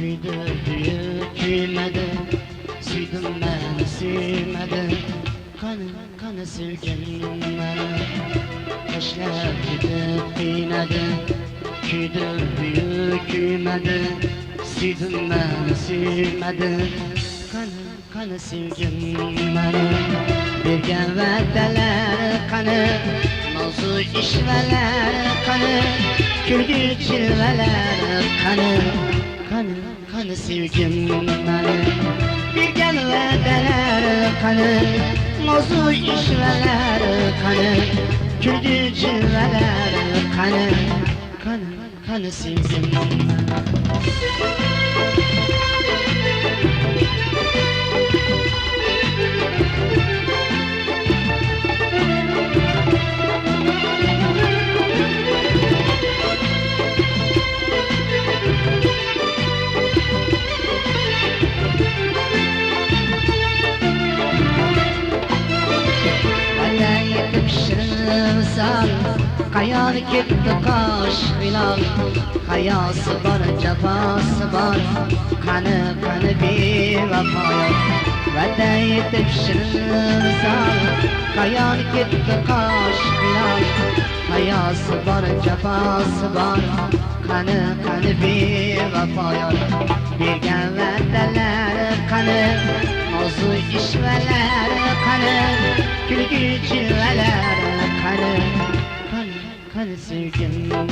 Kuydu büyük küymedi, süydüm beni süymedi. Kanı sevgilim beni, taşlar gidip kıynedi. Kuydu büyük küymedi, süydüm beni süymedi. Kanı sevgilim beni, bergen va'dalar kanı, mavzu işveler kanı, kulgu chilvalar kanı. Kanı sevgim beni, bergen va'dalar kanı, mavzu işveler kanı, kulgu chilvalar kanı. Kanı sevgim beni. Misal Kayan gitti kaş hilal, hayası var cefası var, kanı bir vefa yok. Veda yetip misal Kayan gitti kaş hilal, hayası var cefası var, kanı bir vefa yok. Bergen va'dalar kanı, mavzu işveler kanı, kulgu chilvalar kanı sevgim beni,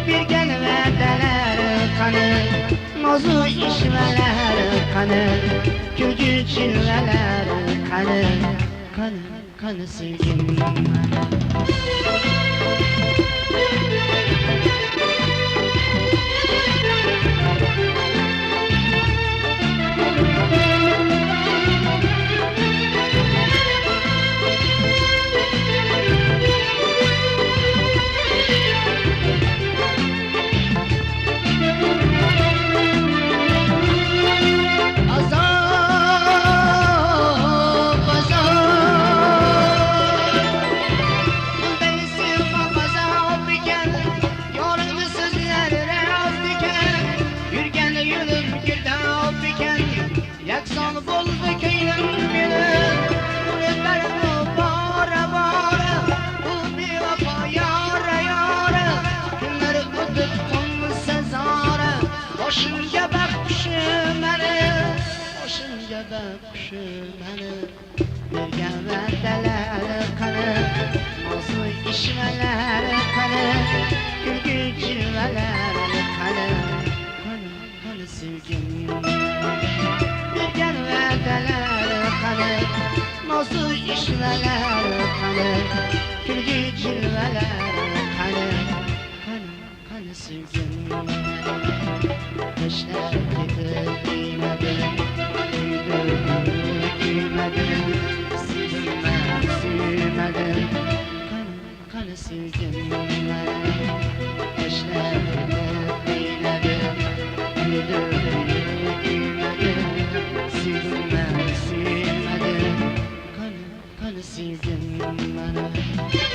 bergen va'dalar kanı, mavzu işveler kanı, kulgu chilvalar kanı sevgim beni. Başımca bak kuşum beni, bergen va'dalar kanı, mavzu işveler kanı, kulgu chilvalar kanı sevgim beni, bergen va'dalar kanı, mavzu işveler kanı, kulgu chilvalar kanı sevgim beni. Taşlar gidip kıymedi, kuydu küymedi, süydüm ben süymedi. Kanı sevgim beni, taşlar gidip kıymedi, kuydu küymedi, süydüm ben süymedi. Kanı sevgim beni.